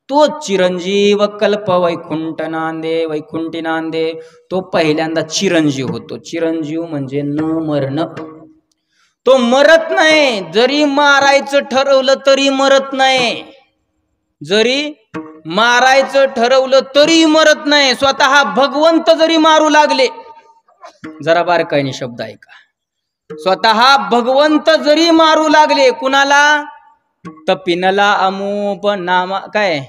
[SPEAKER 1] तो चिरंजीव कल्प वैकुंठ नांदे, वैकुंठी नांदे, तो पहिल्यांदा चिरंजीव होतो. चिरंजीव म्हणजे न मरण. तो मरत नाही. जरी मारायचं ठरवलं तरी मरत नाही. जरी मारायचं ठरवलं तरी मरत नाही. स्वतः भगवंत जरी मारू लागले, जरा बारकाईने शब्द ऐका, स्वतः भगवंत जरी मारू लागले, कुणाला? तपिनला अमूप नामा काय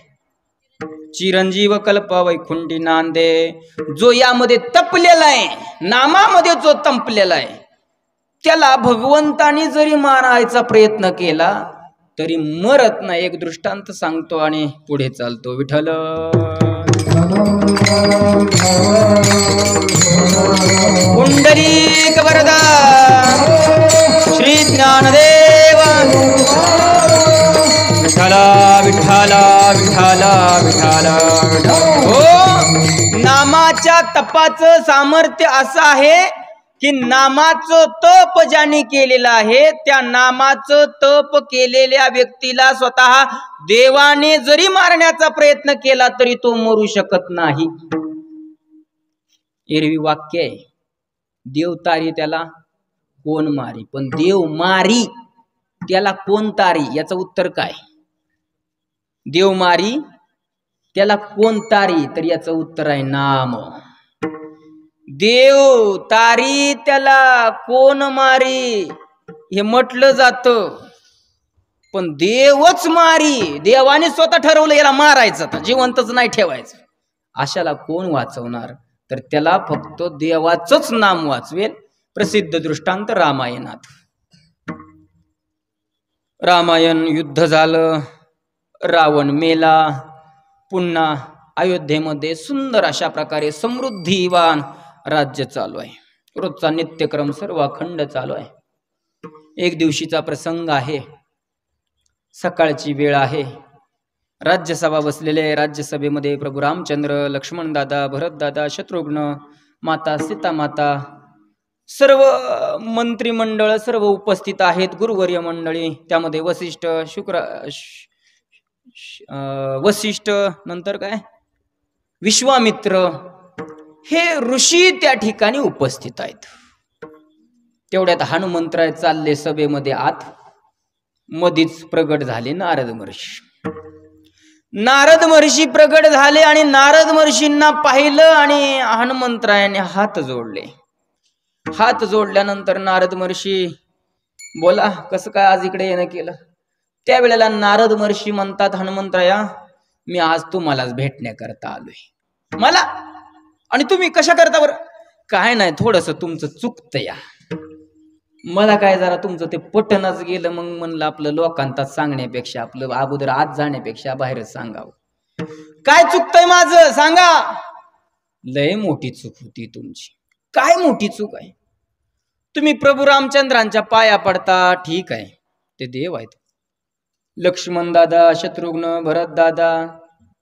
[SPEAKER 1] चिरंजीव कल्प वैकुंठी नांदे, जो यामध्ये तपलेला आहे, नामामध्ये जो तंपलेला आहे, त्याला भगवंतानी जरी मारायचा प्रयत्न केला तरी मरत नाही. एक दृष्टांत सांगतो आणि पुढे चालतो. विठ्ठल पुंडरीक वरदा श्री ज्ञानदेव विठ्ठला विठ्ठला विठ्ठला विठ्ठला. हो, नामाच्या तपाचं सामर्थ्य असं आहे की नामाचं तप ज्याने केलेलं आहे, त्या नामाचं तप केलेल्या व्यक्तीला स्वतः देवाने जरी मारण्याचा प्रयत्न केला तरी तो मरू शकत नाही. एरवी वाक्य आहे, देव तारी त्याला कोण मारी, पण देव मारी त्याला कोण तारी, याचं उत्तर काय? देव मारी त्याला कोण तारी, तर याचं उत्तर आहे नाम. देव तारी त्याला कोण मारी हे म्हटलं जातं, पण देवच मारी. देवाने स्वतः ठरवलं याला मारायचं, तर जिवंतच नाही ठेवायचं. अशाला कोण वाचवणार? तर त्याला फक्त देवाचंच नाम वाचवेल. प्रसिद्ध दृष्टांत रामायणात. रामायण युद्ध झालं, रावण मेला, पुन्हा अयोध्येमध्ये सुंदर अशा प्रकारे समृद्धीवान राज्य चालू आहे. रोजचा नित्यक्रम सर्व अखंड चालू आहे. एक दिवशीचा प्रसंग आहे, सकाळची वेळ आहे. राज्यसभा बसलेले आहे. राज्यसभेमध्ये प्रभू रामचंद्र, लक्ष्मण दादा, भरत दादा, शत्रुघ्न, माता सीता माता सर्व मंत्रिमंडळ सर्व उपस्थित आहेत, गुरुवर्य मंडळी, त्यामध्ये वसिष्ठ वसिष्ठ नंतर काय विश्वामित्र हे ऋषी त्या ठिकाणी उपस्थित आहेत. तेवढ्यात हनुमंतराय चालले सभेमध्ये आत. मधीच प्रगट झाले नारद महर्षी. नारद महर्षी प्रगट झाले आणि नारद महर्षींना पाहिलं आणि हनुमंतरायाने हात जोडले. हात जोडल्यानंतर नारद महर्षी बोला कसं काय आज इकडे येणं केलं. त्यावेळेला नारद महर्षी म्हणतात, हनुमंतराया मी आज तुम्हालाच भेटण्याकरता आलोय. मला आणि तुम्ही कशा करता बरं? काय नाही, थोडस तुमचं चुकतं या. मला काय जरा तुमचं ते पटनच गेलं. मग म्हणलं आपलं लोकांतात सांगण्यापेक्षा आपलं अगोदर आत जाण्यापेक्षा बाहेरच सांगावं. काय चुकतंय माझं सांगा. लय मोठी चूक होती तुमची. काय मोठी चूक आहे? तुम्ही प्रभू रामचंद्रांच्या पाया पडता, ठीक आहे, ते देव आहेत. लक्ष्मण दादा, शत्रुघ्न, भरत दादा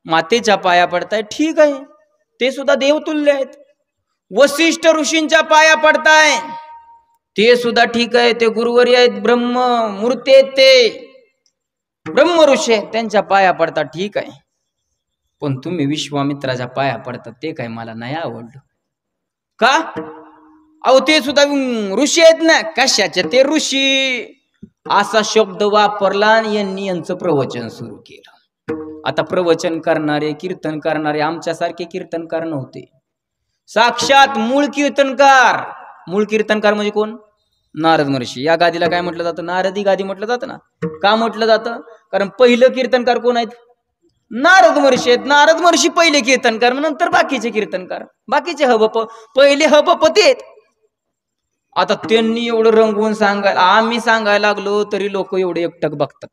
[SPEAKER 1] मातेच्या पाया पडताय, ठीक आहे, ते सुद्धा देवतुल्य आहेत. वसिष्ठ ऋषींच्या पाया पडताय, ते सुद्धा ठीक आहे, ते गुरुवर्य आहेत, ब्रह्म मूर्ती आहेत, ते ब्रह्म ऋषी आहेत, त्यांच्या पाया पडता, ठीक आहे. पण तुम्ही विश्वामित्राच्या पाया पडतात ते काय मला नाही आवडलं. का? अहो ते सुद्धा ऋषी आहेत ना. कशाचे ते ऋषी? असा शब्द वापरला आणि यांनी यांचं प्रवचन सुरू केलं. आता प्रवचन करणारे, कीर्तन करणारे आमच्यासारखे कीर्तनकार नव्हते. साक्षात मूळ कीर्तनकार. मूळ कीर्तनकार म्हणजे कोण? नारद महर्षी. या गादीला काय म्हटलं जातं? नारदी गादी म्हटलं जातं ना. का म्हटलं जातं? कारण पहिलं कीर्तनकार कोण आहेत? नारद महर्षी आहेत. नारद महर्षी पहिले कीर्तनकार, नंतर बाकीचे कीर्तनकार, बाकीचे हबप, पहिले हबपती आहेत. आता त्यांनी एवढं रंगवून सांगायला, आम्ही सांगायला लागलो तरी लोक एवढे एकटक बघतात.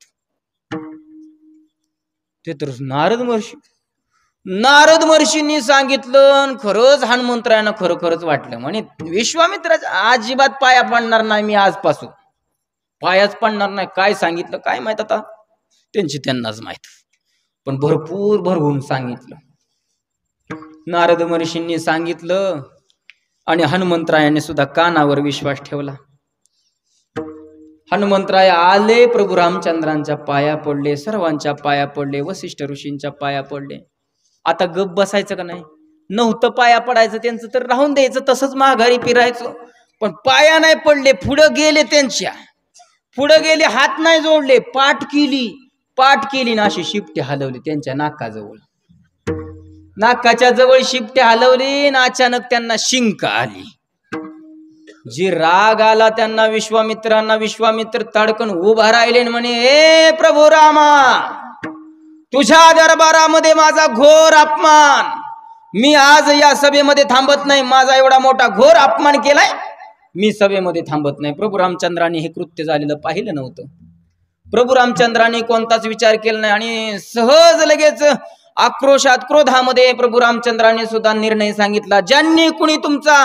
[SPEAKER 1] ते तर नारद महर्षी. नारद महर्षींनी सांगितलं, खरंच हनुमंतरायांना खरोखरच वाटलं म्हणे विश्वामित्राच्या अजिबात पाया पडणार नाही मी आजपासून, पायाच पडणार नाही. काय सांगितलं काय माहित, आता त्यांची त्यांनाच माहित. पण भरपूर भरवून सांगितलं. नारद महर्षींनी सांगितलं आणि हनुमंतरायाने सुद्धा कानावर विश्वास ठेवला. हनुमंतराय आले, प्रभू रामचंद्रांच्या पाया पडले, सर्वांच्या पाया पडले, वसिष्ठ ऋषींच्या पाया पडले. आता गप बसायचं का नाही? नव्हतं पाया पडायचं त्यांचं तर राहून द्यायचं, तसंच माघारी फिरायचं. पण पाया नाही पडले, पुढं गेले, त्यांच्या पुढं गेले, हात नाही जोडले, पाठ केली ना अशी शिपटे हलवली त्यांच्या नाकाजवळ. नाकाच्या जवळ शिपटे हलवली ना अचानक त्यांना शिंक आली. जी राग आला त्यांना विश्वामित्रांना, विश्वामित्र तडकन उभा राहिले म्हणे, हे प्रभू रामा, तुझ्या दरबारामध्ये माझा घोर अपमान, मी आज या सभेमध्ये थांबत नाही. माझा एवढा मोठा घोर अपमान केलाय, मी सभेमध्ये थांबत नाही. प्रभू रामचंद्रांनी हे कृत्य झालेलं पाहिलं नव्हतं. प्रभू रामचंद्रांनी कोणताच विचार केला नाही आणि सहज लगेच आक्रोशात, क्रोधामध्ये प्रभू रामचंद्रांनी सुद्धा निर्णय सांगितला, ज्यांनी कुणी तुमचा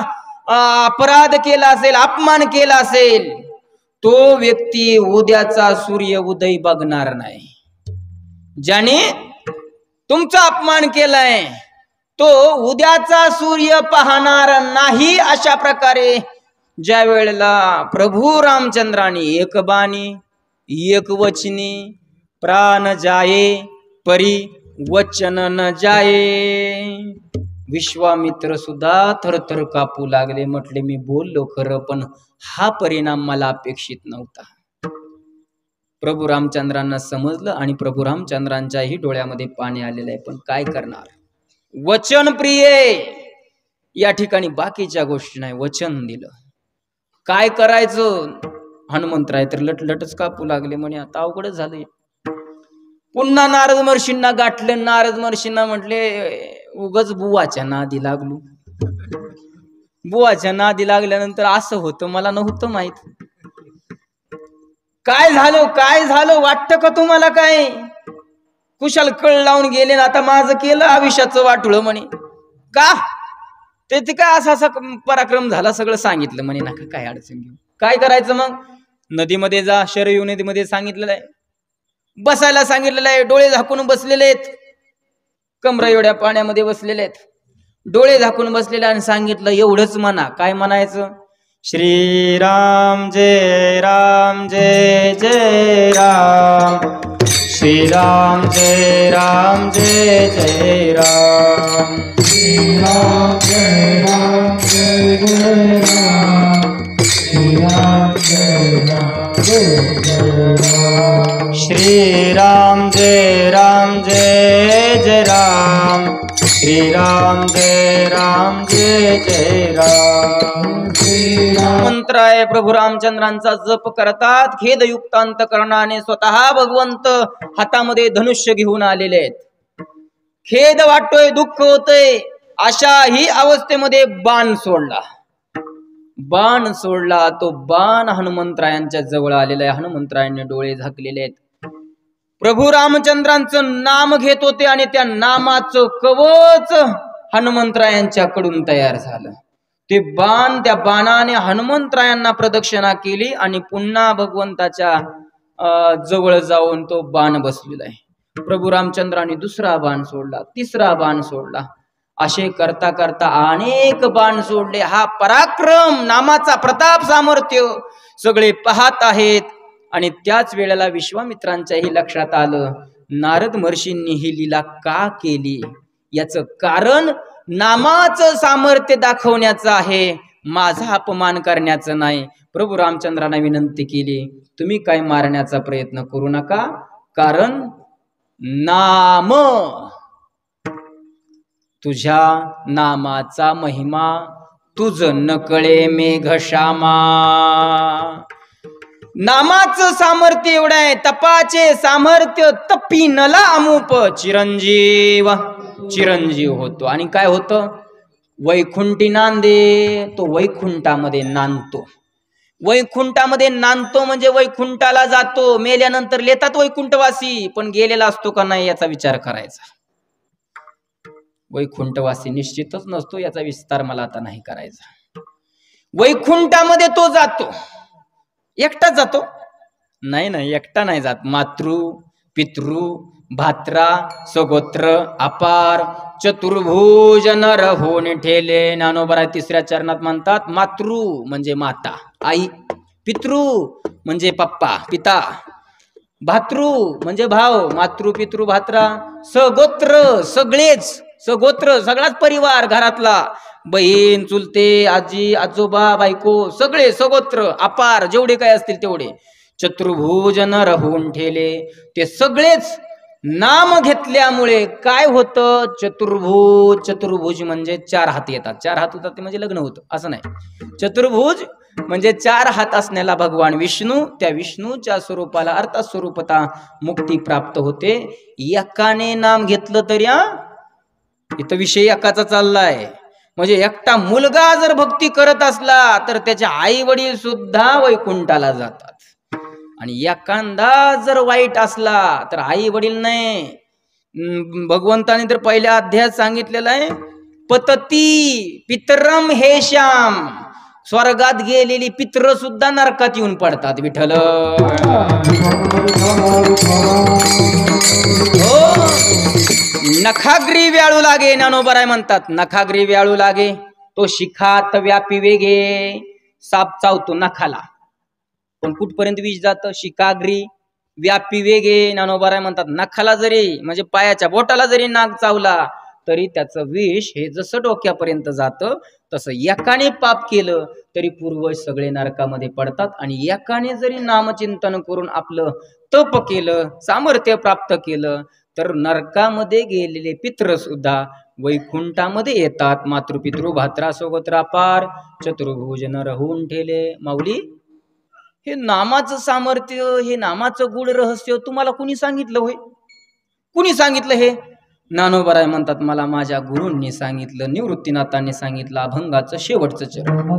[SPEAKER 1] अपराध केला असेल, अपमान केला असेल, तो व्यक्ती उद्याचा सूर्य उदय बघणार नाही. ज्याने तुमचा अपमान केलाय तो उद्याचा सूर्य पाहणार नाही. अशा प्रकारे ज्या वेळेला प्रभू रामचंद्रांनी एक बाणी एक वचनी, प्राण जाये परी वचन न जाये, विश्वामित्र सुद्धा थरथर कापू लागले. म्हटले मी बोललो खरं, पण हा परिणाम मला अपेक्षित नव्हता. प्रभू रामचंद्रांना समजलं आणि प्रभू रामचंद्रांच्याही डोळ्यामध्ये पाणी आलेलं आहे. पण काय करणार? वचन प्रिय या ठिकाणी बाकीच्या गोष्टी नाही, वचन दिलं. काय करायचं? हनुमंतराय तर लटलटच कापू लागले. म्हणे आता अवघडच झालंय. पुन्हा नारद महर्षींना गाठलं. नारद महर्षींना म्हटले, उगच बुवाच्या नादी लागलो. बुवाच्या नादी लागल्यानंतर असं होतं, मला नव्हतं माहित. काय झालं वाटतं का तुम्हाला? काय कुशाल कळ लावून गेले ना, आता माझं केलं आयुष्याचं वाटुळ म्हणे. का ते काय असा पराक्रम झाला, सगळं सांगितलं म्हणे. नका काय अडचण घेऊ. काय करायचं मग? नदीमध्ये जा, शरयू नदीमध्ये सांगितलेलं आहे, बसायला सांगितलेलं आहे. डोळे झाकून बसलेले आहेत, कमरा एवढ्या पाण्यामध्ये बसलेले आहेत, डोळे झाकून बसलेले. आणि सांगितलं एवढंच म्हणा. काय म्हणायचं? श्रीराम जय जय राम, श्रीराम जय जय राम,
[SPEAKER 2] श्रीराम जय जय राम, श्रीराम जय जय राम,
[SPEAKER 1] श्रीराम जय जय राम, श्रीराम जय जय राम। मंत्र आहे प्रभू रामचंद्रांचा जप करतात, खेदयुक्त अंतकरणाने स्वतः भगवंत हातामध्ये धनुष्य घेऊन आलेले आहेत। खेद वाटतोय, दुःख होतंय, अशा ही अवस्थेमध्ये बाण सोडला। तो बाण हनुमंतरायांच्या जवळ आलेला आहे। हनुमंतरायांनी डोळे झाकलेले आहेत। प्रभू रामचंद्रांचं नाम घेत होते आणि त्या नामाचं कवच हनुमंतरायांच्याकडून तयार झालं। ते बाण, त्या बाणाने हनुमंतरायांना प्रदक्षिणा केली आणि पुन्हा भगवंताच्या जवळ जाऊन तो बाण बसलेला आहे। प्रभू रामचंद्रांनी दुसरा बाण सोडला, तिसरा बाण सोडला, असे करता करता अनेक बाण सोडले। हा पराक्रम, नामाचा प्रताप, सामर्थ्य सगळे पाहत आहेत। आणि त्याच वेळेला विश्वामित्रांच्याही लक्षात आलं, नारद महर्षींनी ही लीला का केली, याचं कारण नामाचं सामर्थ्य दाखवण्याचं आहे, माझा अपमान करण्याचं नाही। प्रभू रामचंद्रांना विनंती केली, तुम्ही काय मारण्याचा प्रयत्न करू नका, कारण नाम, तुझ्या नामाचा महिमा तुझ नकळे मेघश्यामा। नामाचं सामर्थ्य एवढं आहे, तपाचे सामर्थ्य तपिनला अमूप, चिरंजीव होतो। आणि काय होतं, वैकुंठी नांदे, तो वैकुंठामध्ये नांदतो। वैकुंठामध्ये नांदतो म्हणजे वैकुंठाला जातो। मेल्यानंतर लेतात वैकुंठवासी, पण गेलेला असतो का नाही याचा विचार करायचा। वैकुंठवासी निश्चितच नसतो, याचा विस्तार मला आता नाही करायचा। वैकुंठामध्ये तो जातो, एकटाच जातो? नाही, एकटा नाही जात। मातृ, पितृ, भात्रा, सगोत्र, अपार, चतुर्भुज नर होऊन ठेले। ज्ञानोबा तिसऱ्या चरणात म्हणतात, मातृ म्हणजे माता, आई, पितृ म्हणजे पप्पा, पिता, भातृ म्हणजे भाव, मातृ, पितृ, भात्रा, सगोत्र सगळेच, सगोत्र सगळाच परिवार घरातला, बहीण, चुलते, आजी, आजोबा, बायको, सगळे सगोत्र, अपार जेवढे काय असतील तेवढे, चतुर्भुज नर होऊन ठेले। ते सगळेच नाम घेतल्यामुळे काय होतं, चतुर्भुज म्हणजे चार हात येतात। चार हात होतात ते म्हणजे लग्न होतं असं नाही। चतुर्भुज म्हणजे चार हात असण्याला भगवान विष्णू, त्या विष्णूच्या स्वरूपाला अर्थात स्वरूपता मुक्ती प्राप्त होते। एकाने नाम घेतलं तरी इथं विषय एकाचा चाललाय। म्हणजे एकटा मुलगा जर भक्ती करत असला तर त्याचे आई वडील सुद्धा वैकुंठाला जातात। आणि एखादा जर वाईट असला तर आई वडील नाही, भगवंताने तर पहिल्या अध्यायात सांगितलेलं आहे, पतती पितरम हे श्याम, स्वर्गात गेलेली पित्र सुद्धा नरकात येऊन पडतात। विठ्ठल नखाग्री व्याळू लागे, ज्ञानोबा म्हणतात, नखाग्री व्याळू लागे, तो शिखात व्यापी वेगे। साप चावतो नखाला, पण कुठपर्यंत विष जातं, शिखाग्री व्यापी वेगे। ज्ञानोबा म्हणतात, नखाला जरी म्हणजे पायाच्या बोटाला जरी नाग चावला तरी त्याचं विष हे जसं डोक्यापर्यंत जातं, तसं एकाने पाप केलं तरी पूर्वज सगळे नरकामध्ये पडतात। आणि एकाने जरी नामचिंतन करून आपलं तप केलं, सामर्थ्य प्राप्त केलं, तर नरकामध्ये गेलेले पित्र सुद्धा वैकुंठामध्ये येतात। मातृपितृ, भात्रा, सोगोत्र, अपार, चतुर्भुज नर होऊन ठेले। माऊली, हे नामाचं सामर्थ्य, हे नामाचं गूढ रहस्य तुम्हाला कुणी सांगितलं होय? कुणी सांगितलं हे? ज्ञानोबा म्हणतात, मला माझ्या गुरूंनी सांगितलं, निवृत्तीनाथांनी सांगितलं, अभंगाचं शेवटचं चरण।